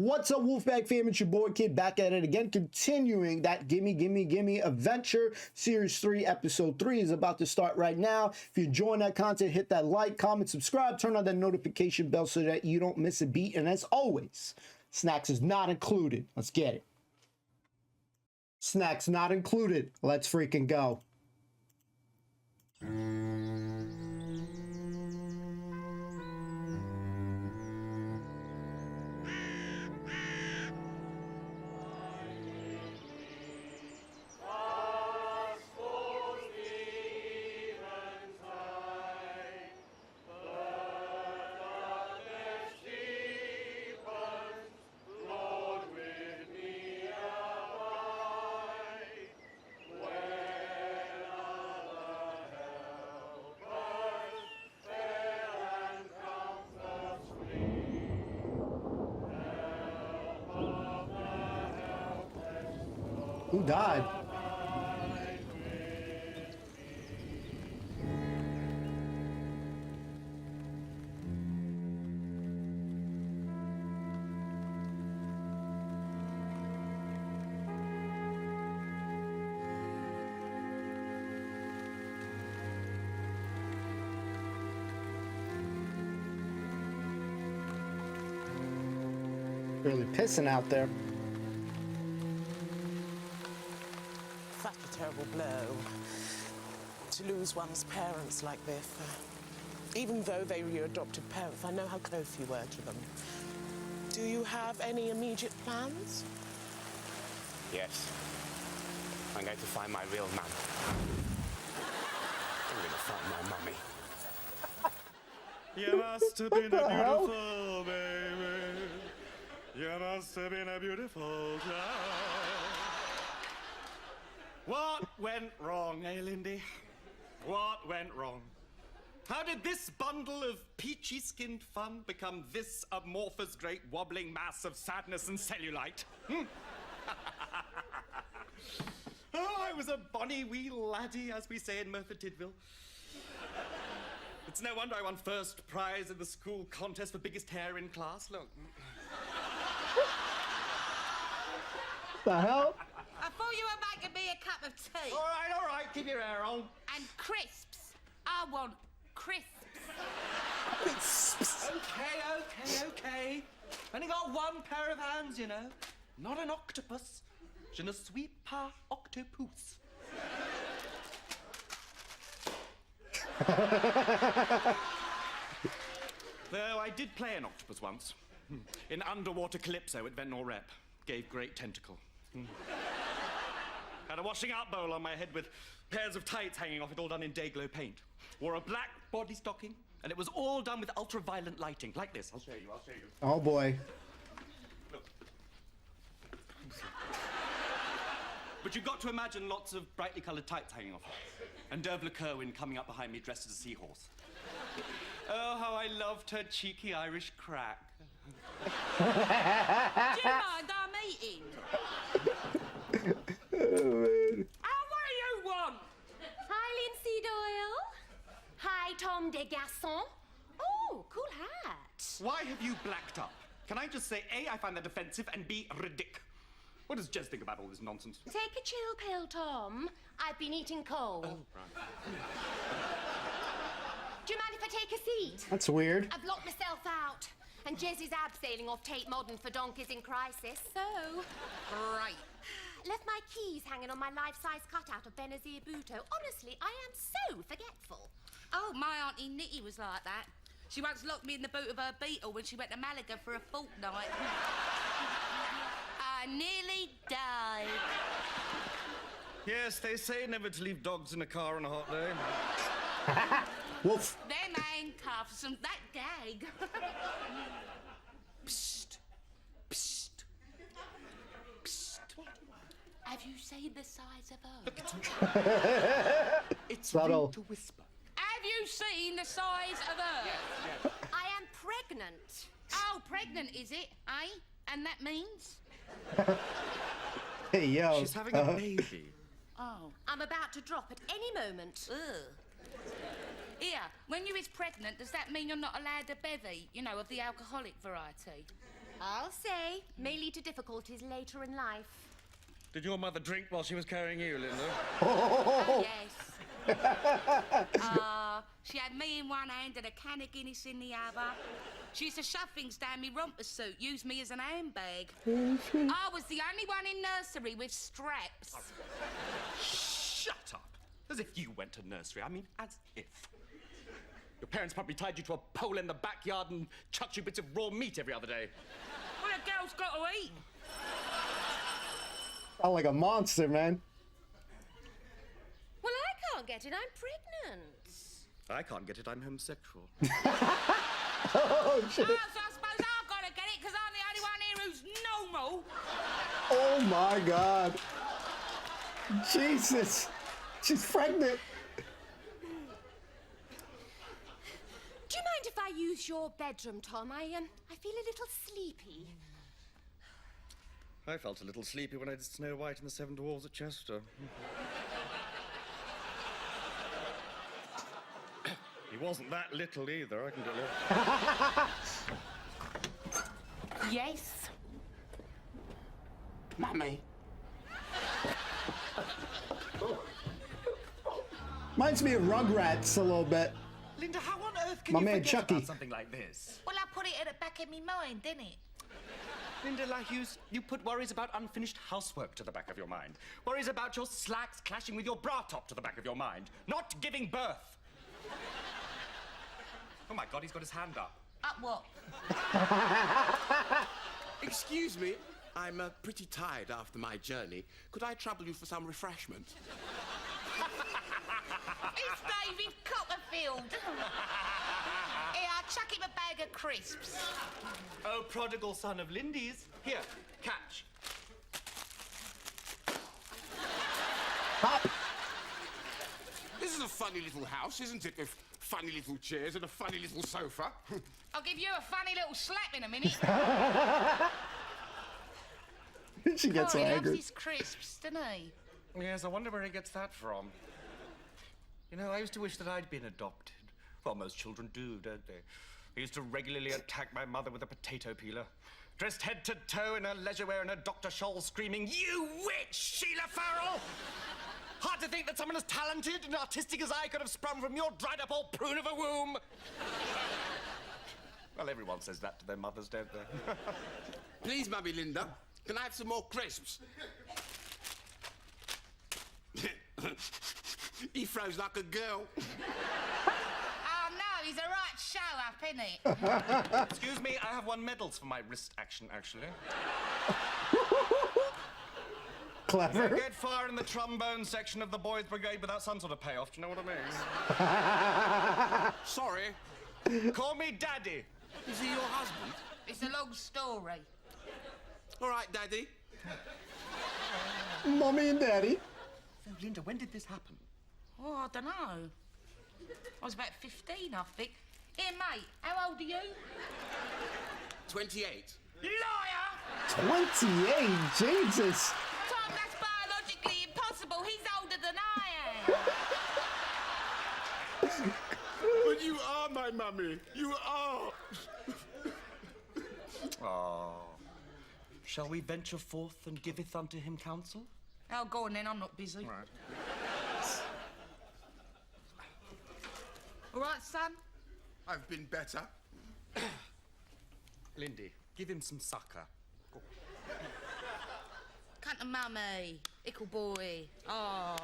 What's up, Wolfpack fam? It's your boy Kid back at it again, continuing that Gimme adventure. Series 3, Episode 3 is about to start right now. If you're enjoying that content, hit that like, comment, subscribe, turn on that notification bell so that you don't miss a beat. And as always, snacks is not included. Let's get it. Snacks not included. Let's freaking go. Who died? Really pissing out there. Such a terrible blow to lose one's parents like this. Even though they were your adopted parents, I know how close you were to them. Do you have any immediate plans? Yes. I'm going to find my real mum. I'm going to find my mummy. You must have been a beautiful baby. You must have been a beautiful child. What went wrong, eh, Lindy? What went wrong? How did this bundle of peachy-skinned fun become this amorphous, great, wobbling mass of sadness and cellulite? Oh, I was a bonny wee laddie, as we say in Merthyr Tydfil. It's no wonder I won first prize in the school contest for biggest hair in class. Look. The hell? I thought you were making me a cup of tea. All right, keep your hair on. And crisps. I want crisps. Okay. Only got one pair of hands, you know. Not an octopus. Je ne suis pas octopus. Though I did play an octopus once. In Underwater Calypso at Ventnor Rep. Gave great tentacle. Had a washing out bowl on my head with pairs of tights hanging off it, all done in day-glow paint. Wore a black body stocking, and it was all done with ultraviolet lighting, like this. I'll show you. Oh boy. Look. But you've got to imagine lots of brightly coloured tights hanging off it. And Dervla Kerwin coming up behind me dressed as a seahorse. Oh, how I loved her cheeky Irish crack. Do you mind our meeting? What do you want? Hi, Lindsay Doyle. Hi, Tom de Gasson. Oh, cool hat. Why have you blacked up? Can I just say, A, I find that offensive, and B, ridic. What does Jez think about all this nonsense? Take a chill pill, Tom. I've been eating coal. Oh, right. Do you mind if I take a seat? That's weird. I've locked myself out. And Jez is abseiling off Tate Modern for donkeys in crisis, so... Right. Left my keys hanging on my life-size cutout of Benazir Bhutto. Honestly, I am so forgetful. Oh, my Auntie Nitty was like that. She once locked me in the boot of her Beetle when she went to Malaga for a fortnight. I nearly died. Yes, they say never to leave dogs in a car on a hot day. Wolf. Them handcuffs and that gag. Psst. Psst. Psst. Have you seen the size of her? Look, it's Subtle. rude to whisper. Have you seen the size of her? Yes. I am pregnant. Oh, pregnant, is it? Eh? And that means? Hey, yo. She's having a baby. Oh. I'm about to drop at any moment. Ugh. Here, when you is pregnant, does that mean you're not allowed a bevy? You know, of the alcoholic variety? I'll say, may lead to difficulties later in life. Did your mother drink while she was carrying you, Linda? Oh, yes. She had me in one hand and a can of Guinness in the other. She used to shove things down me romper suit, use me as an handbag. I was the only one in nursery with straps. Shut up! As if you went to nursery. I mean, as if. Your parents probably tied you to a pole in the backyard and chucked you bits of raw meat every other day. Well, a girl's got to eat. Sound like a monster, man. Well, I can't get it. I'm pregnant. I can't get it. I'm homosexual. Oh, shit. Oh, so I suppose I've got to get it because I'm the only one here who's normal. Oh, my God. Jesus. She's pregnant. Do you mind if I use your bedroom, Tom? I feel a little sleepy. I felt a little sleepy when I did Snow White and the Seven Dwarfs at Chester. He wasn't that little either, I can tell you. Yes. Mummy. Reminds me of Rugrats a little bit. Linda, how on earth can My you man forget Chucky. about something like this? Well, I put it at the back of my mind, didn't it? Linda Lahuse, you put worries about unfinished housework to the back of your mind. Worries about your slacks clashing with your bra top to the back of your mind. Not giving birth. Oh my God, he's got his hand up. Up what? Excuse me, I'm pretty tired after my journey. Could I trouble you for some refreshment? It's David Copperfield. Here, I'll chuck him a bag of crisps. Oh, prodigal son of Lindy's. Here, catch. Pop. This is a funny little house, isn't it? With funny little chairs and a funny little sofa. I'll give you a funny little slap in a minute. She gets so He loves angry. his crisps, doesn't he? Yes, I wonder where he gets that from. You know, I used to wish that I'd been adopted. Well, most children do, don't they? I used to regularly attack my mother with a potato peeler. Dressed head to toe in her leisure wear and her Dr. Scholl screaming, "You witch, Sheila Farrell!" Hard to think that someone as talented and artistic as I could have sprung from your dried-up old prune of a womb. Well, everyone says that to their mothers, don't they? Please, Mummy Linda, can I have some more crisps? He froze like a girl. Oh, no, he's a right show-up, isn't he? Excuse me, I have won medals for my wrist action, actually. Clever. Get far in the trombone section of the boys' brigade without some sort of payoff, do you know what I mean? Sorry. Call me Daddy. Is he your husband? It's a long story. All right, Daddy. Mommy and Daddy. So, Linda, when did this happen? Oh, I don't know. I was about 15, I think. Here, mate, how old are you? 28. Liar! 28, Jesus. Tom, that's biologically impossible. He's older than I am. But you are my mummy. You are. Oh. Shall we venture forth and giveth unto him counsel? Oh, go on then, I'm not busy. Right. All right, son? I've been better. Lindy, give him some sucker. Cunt to mummy. Ickle boy. Oh.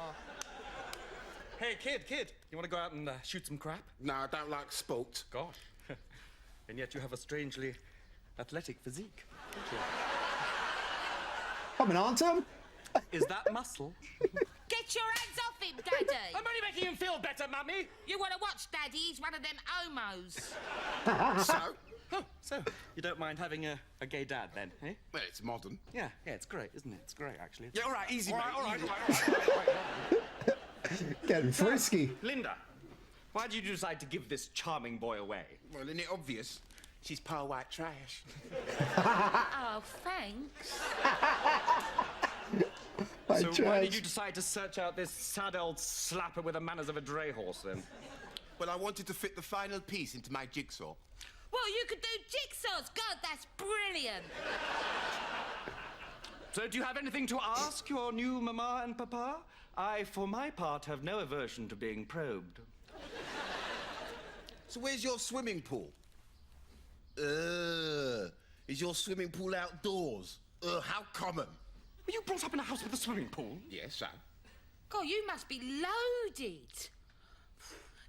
Hey, kid, you want to go out and shoot some crap? No, I don't like sport. God. And yet you have a strangely athletic physique. Coming on, Tom? Is that muscle? Get your hands off him, Daddy. I'm only making him feel better, Mummy. You want to watch Daddy? He's one of them homos. So? Oh, so you don't mind having a gay dad then, eh? Well, it's modern. Yeah, it's great, isn't it? It's great, actually. Yeah, all right, easy, All mate. right, easy. Getting frisky. Linda, why did you decide to give this charming boy away? Well, isn't it obvious? She's pearl white trash. Oh, thanks. So why did you decide to search out this sad old slapper with the manners of a dray horse, then? Well, I wanted to fit the final piece into my jigsaw. Well, you could do jigsaws. God, that's brilliant. So, do you have anything to ask your new Mama and Papa? I, for my part, have no aversion to being probed. So where's your swimming pool? Is your swimming pool outdoors? How common. Were you brought up in a house with a swimming pool? Yes, sir. God, you must be loaded. Is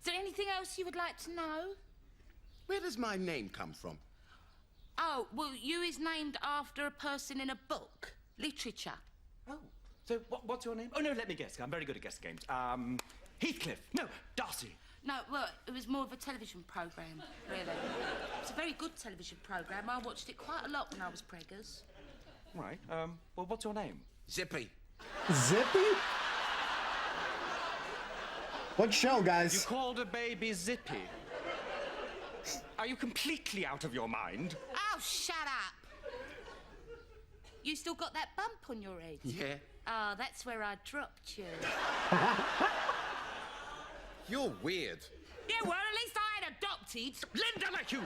there anything else you would like to know? Where does my name come from? Oh, well, you is named after a person in a book. Literature. Oh, so what's your name? Oh, no, let me guess. I'm very good at guessing games. Heathcliff. No, Darcy. No, well, it was more of a television programme, really. It's a very good television programme. I watched it quite a lot when I was preggers. Right, well, what's your name? Zippy. Zippy? What show, You guys? called a baby Zippy. Are you completely out of your mind? Oh, shut up. You still got that bump on your head? Yeah. Oh, that's where I dropped you. You're weird. Yeah, well, at least I ain't adopted. Linda Hughes!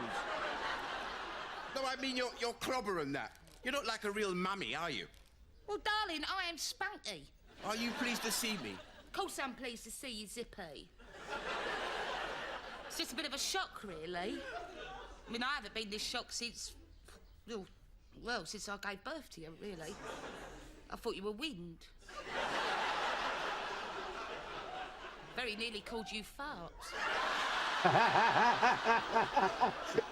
No, I mean, you're clobbering that. You're not like a real mummy, are you? Well, darling, I am spunky. Are you pleased to see me? Of course I'm pleased to see you, Zippy. It's just a bit of a shock, really. I mean, I haven't been this shocked since... Well, since I gave birth to you, really. I thought you were wind. Very nearly called you farts.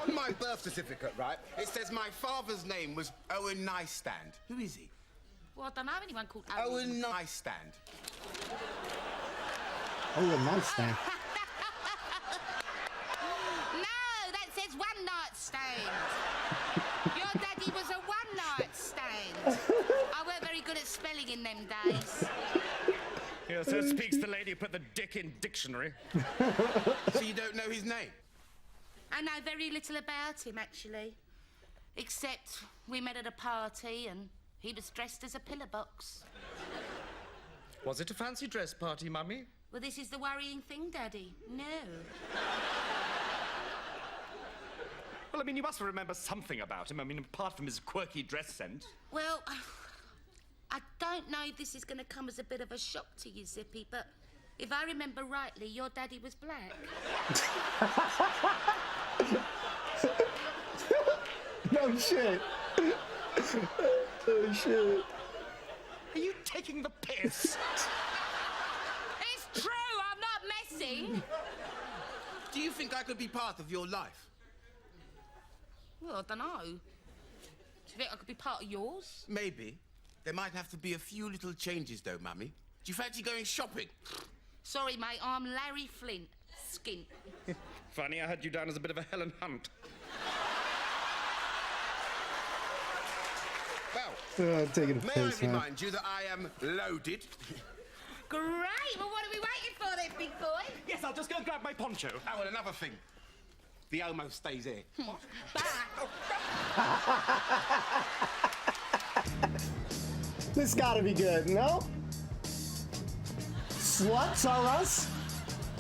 On my birth certificate, right, it says my father's name was Owen Nicestand. Who is he? Well, I don't know anyone called Owen Nicestand. Oh, a nice thing. No, that says one night stand. Your daddy was a one night stand. I weren't very good at spelling in them days. Here, so speaks the lady who put the dick in dictionary. So you don't know his name? I know very little about him, actually. Except we met at a party and he was dressed as a pillar box. Was it a fancy dress party, Mummy? Well, this is the worrying thing, Daddy. No. Well, I mean, you must remember something about him. I mean, apart from his quirky dress sense. Well, I don't know if this is going to come as a bit of a shock to you, Zippy, but if I remember rightly, your daddy was black. No shit. Oh shit. Are you taking the piss? It's true, I'm not messing. Do you think I could be part of your life? Well, I don't know. Do you think I could be part of yours? Maybe. There might have to be a few little changes, though, Mummy. Do you fancy going shopping? Sorry, mate, I'm Larry Flint. Skint. Funny, I had you down as a bit of a Helen Hunt. Well, Taking a may piss, I huh? remind you that I am loaded? Great! Well, what are we waiting for then, big boy? Yes, I'll just go and grab my poncho. Oh, and another thing. The homo stays here. This gotta be good, no? Sluts are us?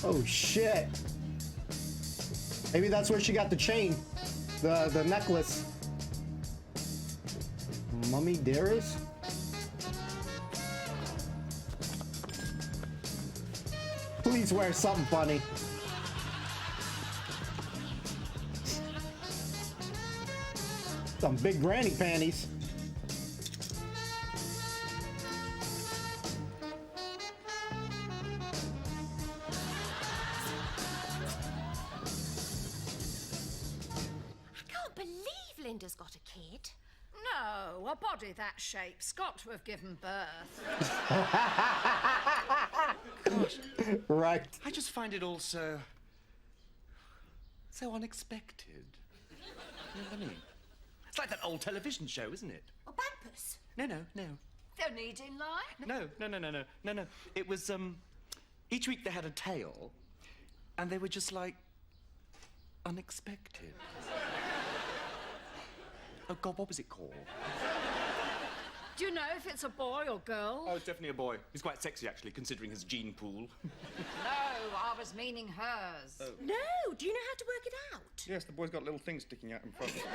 Oh shit. Maybe that's where she got the chain. The necklace. Mummy Dearest? Please wear something funny. Some big granny panties. I can't believe Linda's got a kid. No, a body that shape's got to have given birth. Right. I just find it all so unexpected. You know what I mean? It's like that old television show, isn't it? Or Bumpers. No. Don't need in line. No. It was, each week they had a tale, and they were just like, unexpected. Oh, God, what was it called? Do you know if it's a boy or girl? Oh, it's definitely a boy. He's quite sexy, actually, considering his gene pool. No, I was meaning hers. Oh. No, do you know how to work it out? Yes, the boy's got little things sticking out in front of him.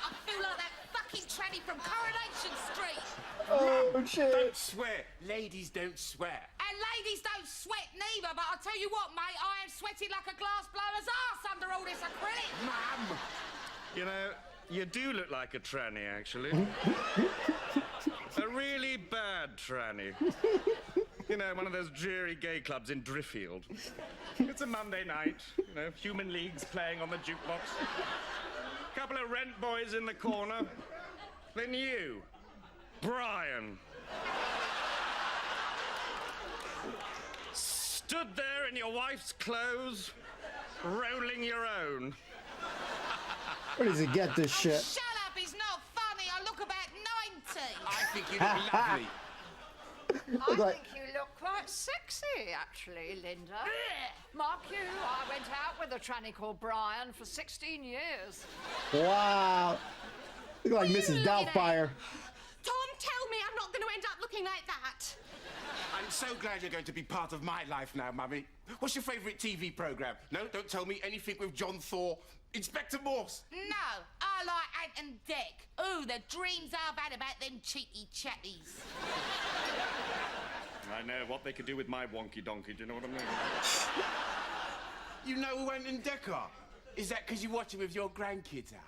I feel like that fucking tranny from Coronation Street. Oh, shit. Don't swear. Ladies don't swear. And ladies don't sweat neither, but I'll tell you what, mate, I am sweating like a glass blower's arse under all this acrylic. Ma'am! You know, you do look like a tranny, actually. A really bad tranny. You know, one of those dreary gay clubs in Driffield. It's a Monday night, you know, human leagues playing on the jukebox. Couple of rent boys in the corner. Then you, Brian. Stood there in your wife's clothes, rolling your own. Where does he get this shit? Shut up, it's not funny. I look about 90. I think you look lovely. I like- think you look quite sexy, actually, Linda. Mark you, I went out with a tranny called Brian for 16 years. Wow. Look like Mrs. Doubtfire. Tom, tell me I'm not going to end up looking like that. I'm so glad you're going to be part of my life now, Mummy. What's your favourite TV programme? No, don't tell me anything with John Thor. Inspector Morse. No, I like Ant and Dec. Ooh, the dreams I've had about them cheeky chatties. I know what they could do with my wonky donkey, do you know what I mean? You know who Ant and Dec are? Is that because you watch it with your grandkids, Al?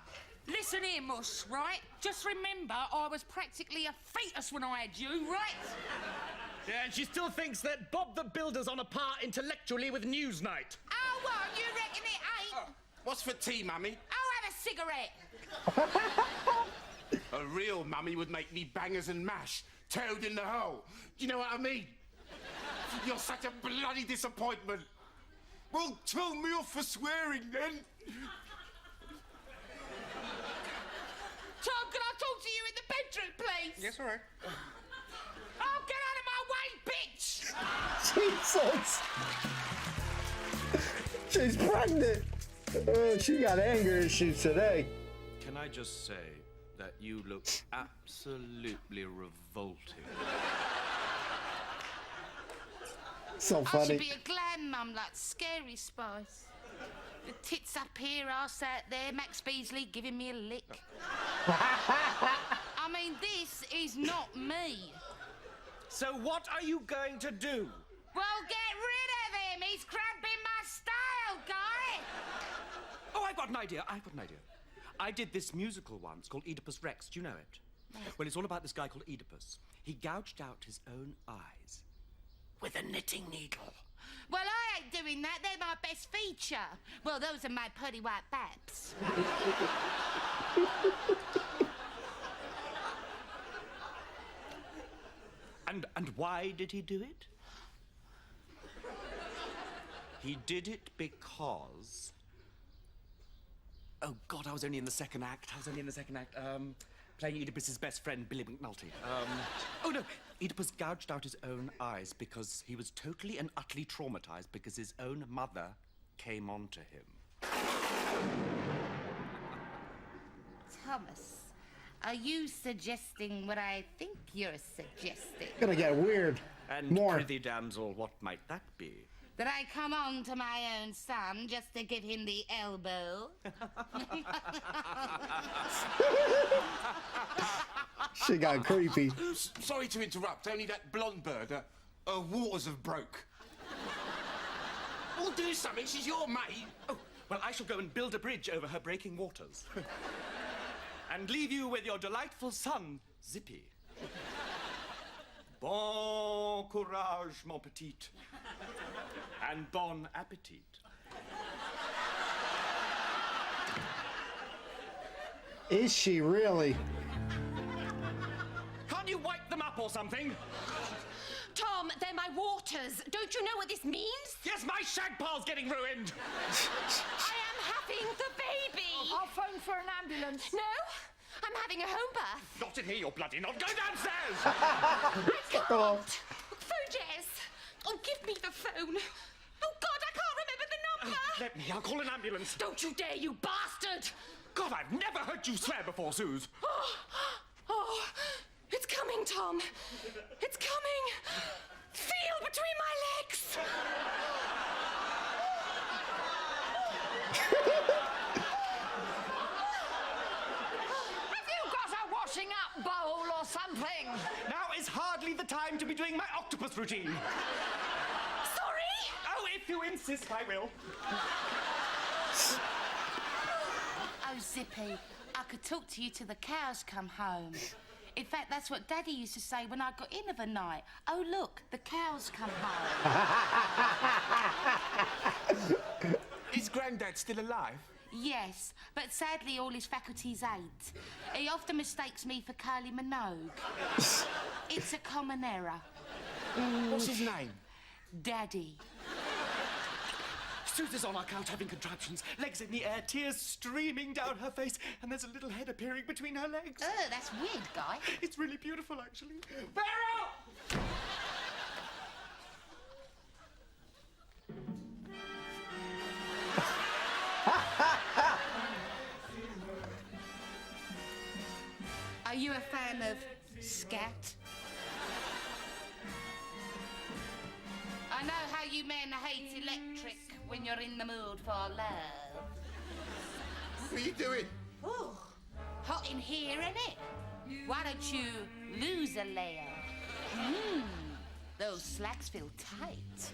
Listen here, Mus, right? Just remember, I was practically a fetus when I had you, right? Yeah, and she still thinks that Bob the Builder's on a par intellectually with Newsnight. Oh, what? You reckon it ain't? What's for tea, Mummy? I'll have a cigarette. A real mummy would make me bangers and mash, toad in the hole. Do you know what I mean? You're such a bloody disappointment. Well, tell me off for swearing, then. Tom, can I talk to you in the bedroom, please? Yes, all right. Oh, get out of my way, bitch! Jesus. She's pregnant. She got anger issues today. Can I just say that you look absolutely revolting? So I funny. should be a glam mum like Scary Spice. The tits up here, ass out there, Max Beasley giving me a lick. I mean, this is not me. So what are you going to do? Well, get rid of him. He's cramping my style, guy. Oh, I've got an idea. I did this musical once called Oedipus Rex. Do you know it? Well, it's all about this guy called Oedipus. He gouged out his own eyes with a knitting needle. Well, I ain't doing that. They're my best feature. Well, those are my putty white babs. And why did he do it? He did it because... Oh, God, I was only in the second act. Playing Oedipus's best friend, Billy McNulty. Oh, no, Oedipus gouged out his own eyes because he was totally and utterly traumatized because his own mother came onto him. Thomas, are you suggesting what I think you're suggesting? Gonna get weird. And More. prithee, damsel, what might that be? That I come on to my own son just to give him the elbow? She got creepy. Sorry to interrupt, only that blonde bird, her waters have broke. Well, do something, she's your mate. Oh, well, I shall go and build a bridge over her breaking waters. And leave you with your delightful son, Zippy. Bon courage, mon petit. And bon appetit. Is she really? Can't you wipe them up or something? Tom, they're my waters. Don't you know what this means? Yes, my shag pal's getting ruined. I am having the baby. I'll phone for an ambulance. No, I'm having a home birth. Not in here, you bloody not. Go downstairs! I can't. Oh. Phone Jess. Oh, give me the phone. Oh, God, I can't remember the number. Let me, I'll call an ambulance. Don't you dare, you bastard. God, I've never heard you swear before, Suze. Oh, Tom. It's coming. Feel between my legs. Have you got a washing up bowl or something? Now is hardly the time to be doing my octopus routine. Sorry? Oh, if you insist, I will. Oh, Zippy, I could talk to you till the cows come home. In fact, that's what Daddy used to say when I got in of a night. Oh, look, the cows come home. Is Grandad still alive? Yes, but sadly all his faculties ain't. He often mistakes me for Kylie Minogue. It's a common error. What's his name? Daddy. Suzy's on our couch having contraptions, legs in the air, tears streaming down her face, and there's a little head appearing between her legs. That's weird, Guy. It's really beautiful, actually. Beryl! Are you a fan of scat? I know how you men hate electric when you're in the mood for love. What are you doing? Ooh, hot in here, innit? Why don't you lose a layer? Those slacks feel tight.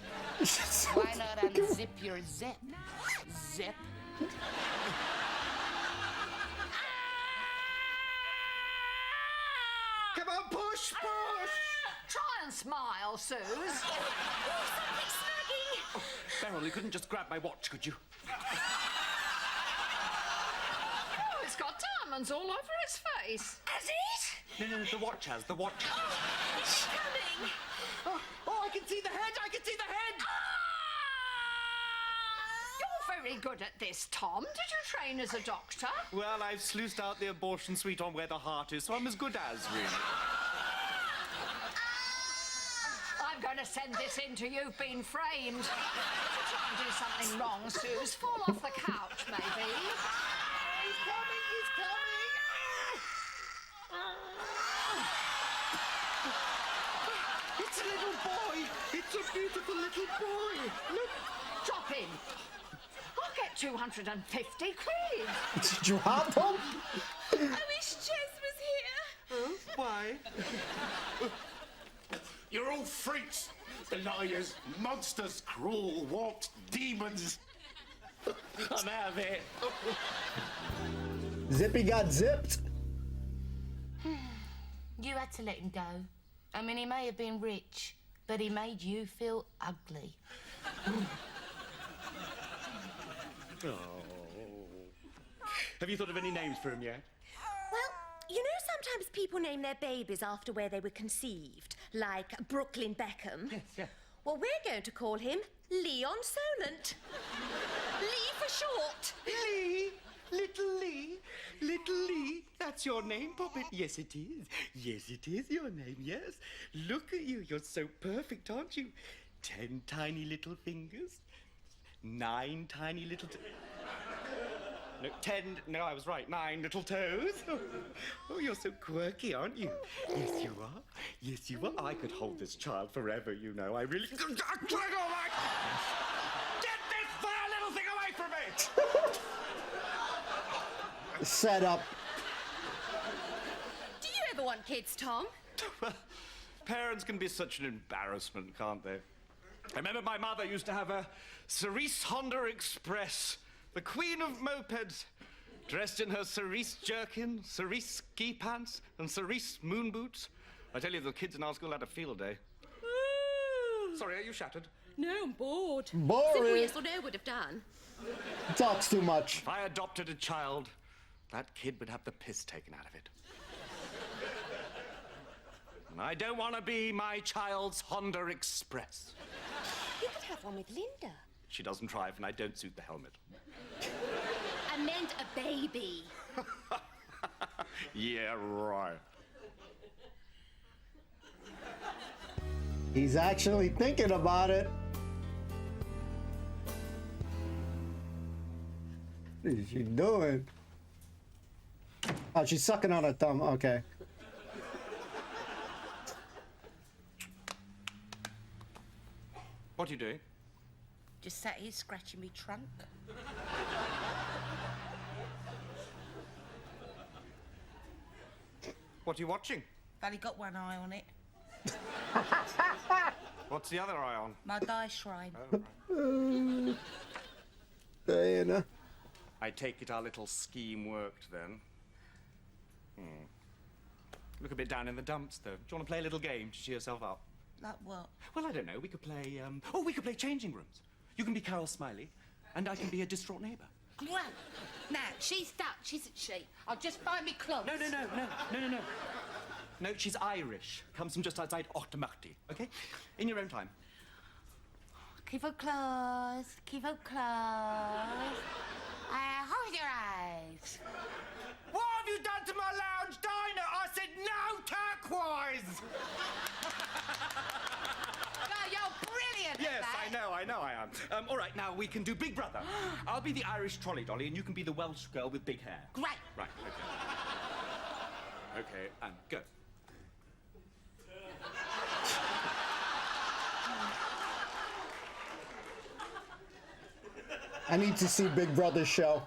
Why not unzip your zip? Zip. Come on, push, push! Try and smile, Suze. Something snagging. Beryl, you couldn't just grab my watch, could you? Oh, it's got diamonds all over its face. Has it? No, the watch has, the watch. It's coming. Oh, I can see the head, I can see the head! You're very good at this, Tom. Did you train as a doctor? Well, I've sluiced out the abortion suite on where the heart is, so I'm as good as, really. I'm going to send this in to You've Been Framed. Try and do something wrong, Suze. Fall off the couch, maybe. He's coming, he's coming! It's a little boy! It's a beautiful little boy! Look! Drop in. I'll get 250 quid. Johathan? I wish Jess was here. Why? You're all freaks. The liars, monsters, cruel, warped demons. I'm out of here. Zippy got zipped. You had to let him go. I mean, he may have been rich, but he made you feel ugly. Oh. Have you thought of any names for him yet? Well, you know sometimes people name their babies after where they were conceived, like Brooklyn Beckham. Yes, yeah. Well, we're going to call him Leon Solent. Lee for short. Lee! Little Lee! Little Lee! That's your name, Poppet? Yes, it is. Yes, it is your name, yes. Look at you. You're so perfect, aren't you? 10 tiny little fingers. 9 tiny little... No, 10... No, I was right. 9 little toes. Oh, you're so quirky, aren't you? Yes, you are. Yes, you are. I could hold this child forever, you know. I really... Get this vile little thing away from me! Set up. Do you ever want kids, Tom? Well, parents can be such an embarrassment, can't they? I remember my mother used to have a Cerise Honda Express, the queen of mopeds, dressed in her cerise jerkin, cerise ski pants, and cerise moon boots. I tell you, the kids in our school had a field day. Sorry, are you shattered? No, I'm bored. Boring. Simple yes or no would have done. Talks too much. If I adopted a child, that kid would have the piss taken out of it. And I don't want to be my child's Honda Express. You could have one with Linda. She doesn't drive, and I don't suit the helmet. I meant a baby. Yeah, right. He's actually thinking about it. What is she doing? Oh, she's sucking on her thumb. Okay. What are you doing? Just sat here scratching me trunk. What are you watching? I've only got one eye on it. What's the other eye on? My die shrine. Oh, right. Diana. I take it our little scheme worked then. Look a bit down in the dumps, though. Do you want to play a little game to cheer yourself up? Like what? Well, I don't know. We could play, we could play changing rooms. You can be Carol Smiley, and I can be a distraught neighbour. Great. Now, she's Dutch, isn't she? I'll just find me clothes. No. No, she's Irish. Comes from just outside Auchtermuchty, okay? In your own time. Keep her close. Keep her close. Hold your eyes. What have you done to my lounge diner? I said no turquoise! No, you're brilliant. Yes, at that. I know I am. All right, now we can do Big Brother. I'll be the Irish trolley dolly, and you can be the Welsh girl with big hair. Great. Right, okay. Okay, and go. I need to see Big Brother's show.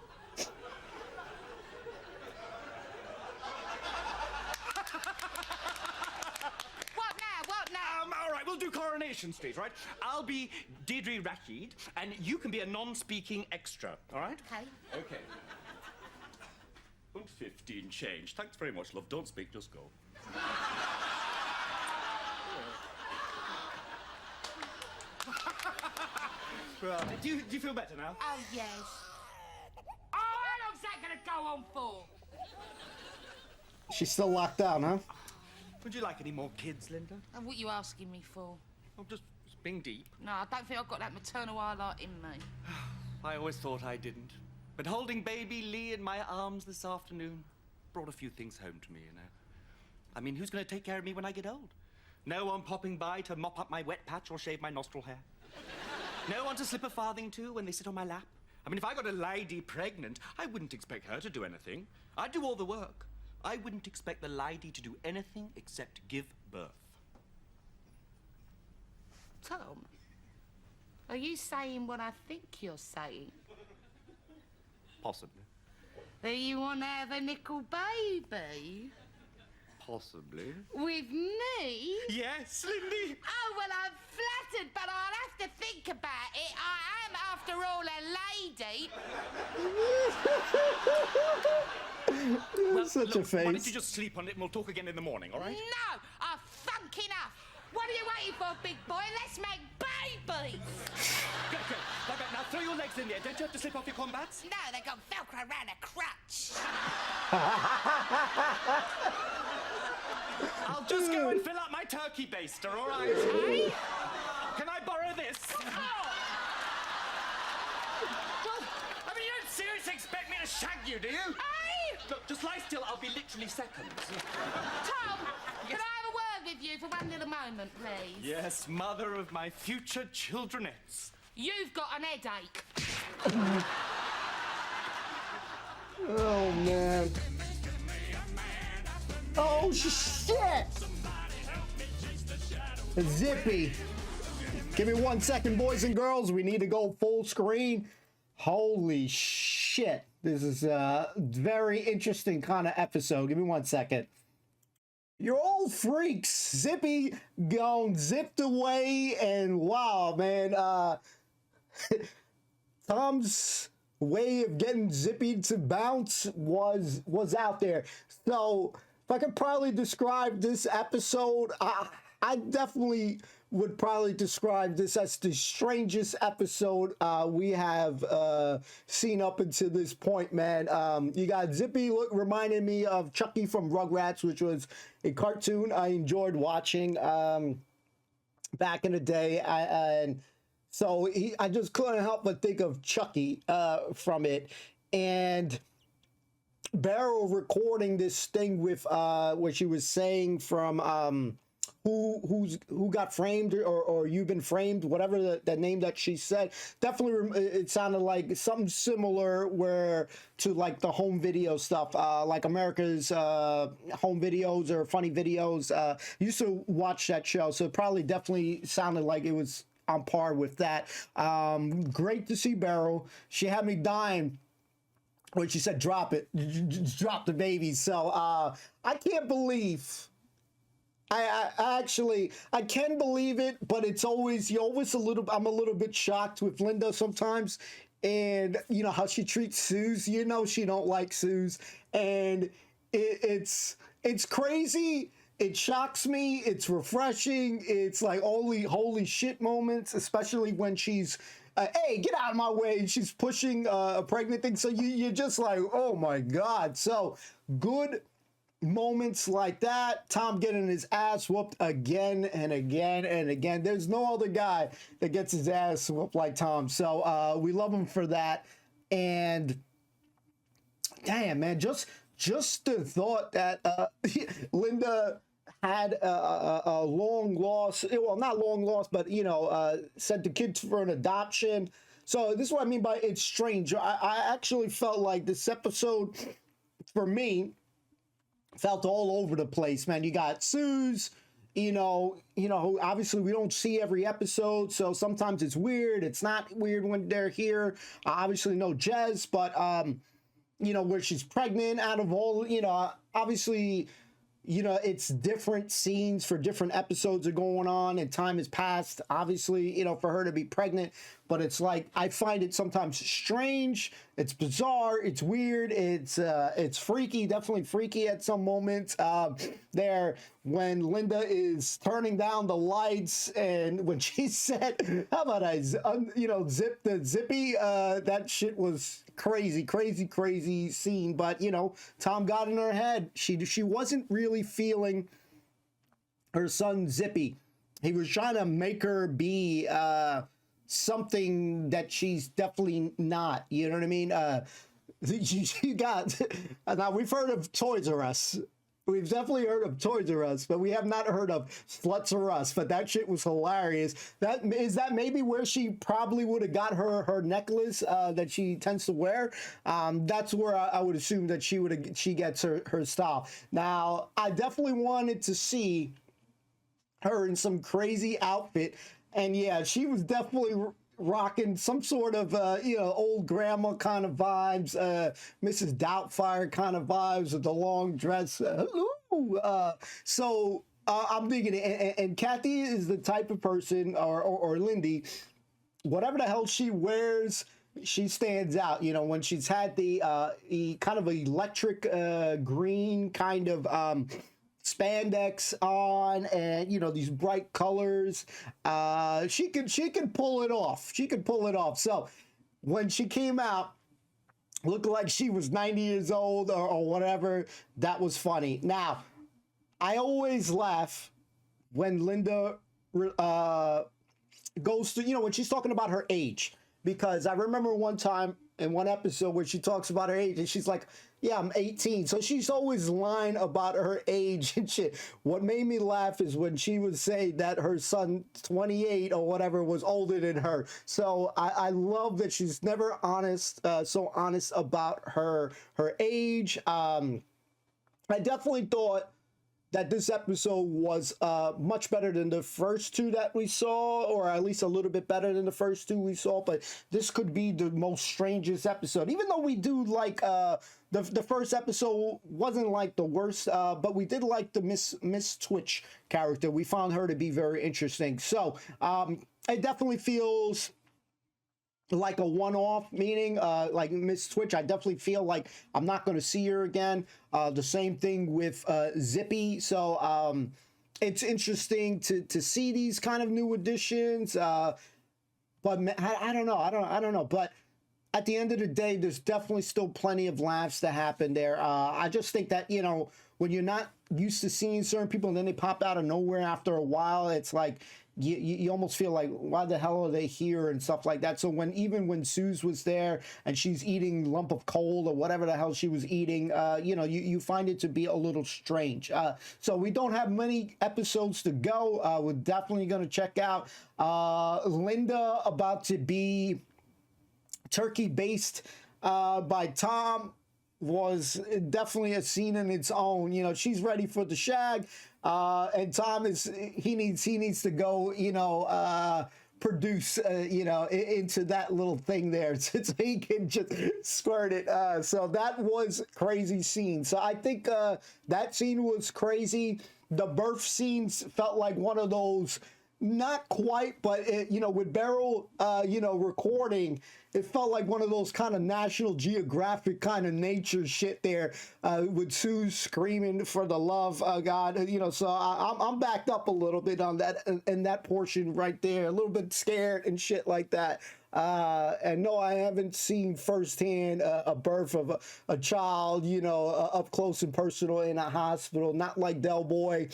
What now? All right, we'll do Coronation Street, right? I'll be Deirdre Rashid, and you can be a non-speaking extra, all right? Okay. Okay. And 15 change. Thanks very much, love. Don't speak, just go. Right. Do you feel better now? Oh, yes. Oh, how long's that gonna go on for? She's still locked down, huh? Would you like any more kids, Linda? And what you asking me for? I'm just being deep. No, I don't think I've got that maternal highlight in me. I always thought I didn't. But holding baby Lee in my arms this afternoon brought a few things home to me, you know. I mean, who's going to take care of me when I get old? No one popping by to mop up my wet patch or shave my nostril hair. No one to slip a farthing to when they sit on my lap. I mean, if I got a lady pregnant, I wouldn't expect her to do anything. I'd do all the work. I wouldn't expect the lady to do anything except give birth. Tom, are you saying what I think you're saying? Possibly. That you want to have a nickel baby? Possibly. With me? Yes, Lindy. Oh, well, I'm flattered, but I'll have to think about it. I am, after all, a lady. Well, Such a look, face. why don't you just sleep on it and we'll talk again in the morning, all right? No, I've thunk enough. What are you waiting for, big boy? Let's make babies. Go. Now throw your legs in the air. Don't you have to slip off your combats? No, they got Velcro around a crutch. I'll just go and fill up my turkey baster, all right? Hey? Can I borrow this? Oh. I mean, you don't seriously expect me to shag you, do you? Hey? Look, just lie still. I'll be literally seconds. Tom, can I have a word with you for one little moment, please? Yes, mother of my future childrenettes. You've got an headache. Oh, man. Oh, shit! Zippy. Give me 1 second, boys and girls. We need to go full screen. Holy shit. This is a very interesting kind of episode. Give me 1 second. Your old freaks. Zippy gone zipped away, and wow, man. Tom's way of getting Zippy to bounce was out there. So if I could probably describe this episode, I definitely would probably describe this as the strangest episode we have seen up until this point, man. You got Zippy reminding me of Chucky from Rugrats, which was a cartoon I enjoyed watching back in the day. And so I just couldn't help but think of Chucky from it. And Barrow recording this thing with what she was saying from who got framed or you've been framed, whatever the name that she said. Definitely it sounded like something similar to like the home video stuff, like America's home videos or funny videos. Used to watch that show, so it probably definitely sounded like it was on par with that. Great to see Beryl. She had me dying when she said, drop it, just drop the baby. So I can't believe, I actually, I can believe it, but it's always, I'm a little bit shocked with Linda sometimes. And you know how she treats Suze, you know she don't like Suze. And it's crazy. It shocks me. It's refreshing. It's like holy shit moments, especially when she's, hey, get out of my way. She's pushing a pregnant thing. So you're just like, oh my God. So good moments like that. Tom getting his ass whooped again and again and again. There's no other guy that gets his ass whooped like Tom. So we love him for that. And damn, man, just the thought that Linda had a long loss, well, not long loss, but, you know, sent the kids for an adoption. So this is what I mean by it's strange. I actually felt like this episode, for me, felt all over the place, man. You got Suze, you know, obviously we don't see every episode, so sometimes it's weird. It's not weird when they're here. Obviously no Jez, but, you know, where she's pregnant out of all, you know, obviously, you know, it's different scenes for different episodes are going on and time has passed, obviously, you know, for her to be pregnant. But it's like, I find it sometimes strange. It's bizarre. It's weird. It's freaky, definitely freaky at some moments. There, when Linda is turning down the lights and when she said, how about I, you know, zip the zippy, that shit was crazy scene. But, you know, Tom got in her head. She wasn't really feeling her son Zippy. He was trying to make her be something that she's definitely not. You know what I mean? You got, now we've heard of Toys R Us. We've definitely heard of Toys R Us, but we have not heard of Sluts R Us. But that shit was hilarious. That maybe where she probably would have got her necklace that she tends to wear. That's where I would assume that she gets her style. Now, I definitely wanted to see her in some crazy outfit, and yeah, she was definitely rocking some sort of, you know, old grandma kind of vibes, Mrs. Doubtfire kind of vibes with the long dress. So I'm digging it. And Kathy is the type of person, or Lindy, whatever the hell she wears, she stands out. You know, when she's had the kind of electric green kind of spandex on, and you know, these bright colors, she can pull it off. She can pull it off. So when she came out, looked like she was 90 years old or whatever, that was funny. Now, I always laugh when Linda goes to, you know, when she's talking about her age, because I remember one time in one episode where she talks about her age and she's like, yeah, I'm 18. So she's always lying about her age and shit. What made me laugh is when she would say that her son, 28 or whatever, was older than her. So I love that she's never honest, so honest about her age. I definitely thought that this episode was much better than the first two that we saw, or at least a little bit better than the first two we saw, but this could be the most strangest episode. Even though we do like, the first episode wasn't like the worst, but we did like the Miss Twitch character. We found her to be very interesting. So it definitely feels like a one-off, meaning like Miss Twitch, I definitely feel like I'm not going to see her again. The same thing with Zippy. So it's interesting to see these kind of new additions. But I don't know. I don't know. But at the end of the day, there's definitely still plenty of laughs to happen there. I just think that, you know, when you're not used to seeing certain people and then they pop out of nowhere after a while, it's like, you almost feel like, why the hell are they here and stuff like that. So even when Suze was there and she's eating lump of coal or whatever the hell she was eating, you know, you find it to be a little strange. So we don't have many episodes to go. We're definitely going to check out Linda about to be turkey based by Tom. Was definitely a scene in its own. You know, she's ready for the shag, and Tom he needs to go, you know, produce, you know, into that little thing there so he can just squirt it. So that was crazy scene. So I think that scene was crazy. The birth scenes felt like one of those, not quite, but it, you know, with Beryl, you know, recording, it felt like one of those kind of National Geographic kind of nature shit there, with Sue screaming for the love of God, you know. So I'm backed up a little bit on that, in that portion right there, a little bit scared and shit like that. And no, I haven't seen firsthand a birth of a child, you know, up close and personal in a hospital, not like Del Boy.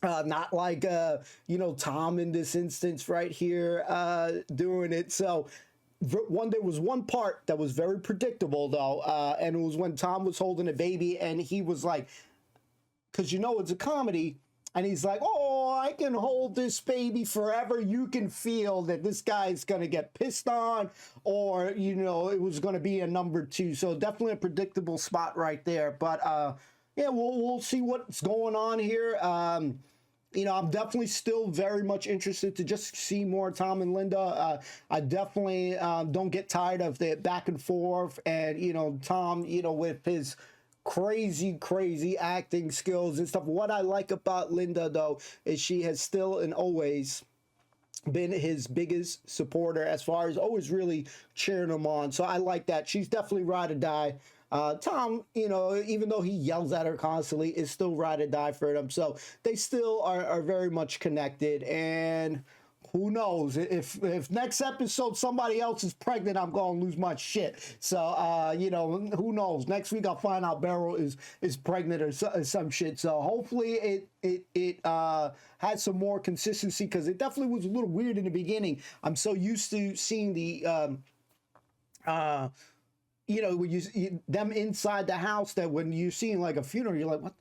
Not like, you know, Tom in this instance right here doing it. So there was one part that was very predictable, though, and it was when Tom was holding a baby, and he was like, because, you know, it's a comedy, and he's like, oh, I can hold this baby forever. You can feel that this guy's going to get pissed on, or, you know, it was going to be a number 2. So definitely a predictable spot right there. But, yeah, we'll see what's going on here. You know, I'm definitely still very much interested to just see more Tom and Linda. I definitely don't get tired of the back and forth, and, you know, Tom, you know, with his crazy acting skills and stuff. What I like about Linda, though, is she has still and always been his biggest supporter, as far as always really cheering him on. So I like that. She's definitely ride or die. Tom, you know, even though he yells at her constantly, is still ride or die for them. So they still are very much connected. And who knows, if next episode somebody else is pregnant, I'm going to lose my shit. So, you know, who knows? Next week I'll find out Beryl is pregnant or some shit. So hopefully it had some more consistency, because it definitely was a little weird in the beginning. I'm so used to seeing the you know, when you them inside the house, that when you're seeing like a funeral, you're like, what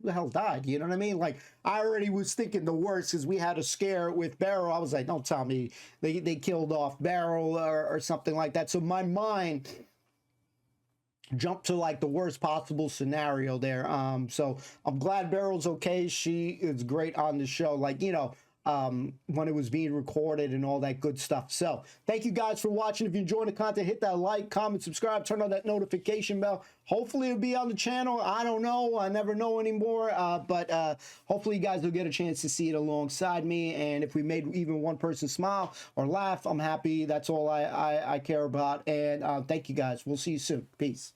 the hell died? You know what I mean? Like, I already was thinking the worst, because we had a scare with Beryl. I was like, don't tell me they killed off Beryl or something like that. So my mind jumped to like the worst possible scenario there. So I'm glad Beryl's okay. She is great on the show. Like, you know, when it was being recorded and all that good stuff. So thank you guys for watching. If you enjoyed the content, hit that like, comment, subscribe, turn on that notification bell. Hopefully it'll be on the channel. I don't know, I never know anymore, but hopefully you guys will get a chance to see it alongside me. And if we made even one person smile or laugh, I'm happy. That's all I care about. And thank you guys. We'll see you soon. Peace.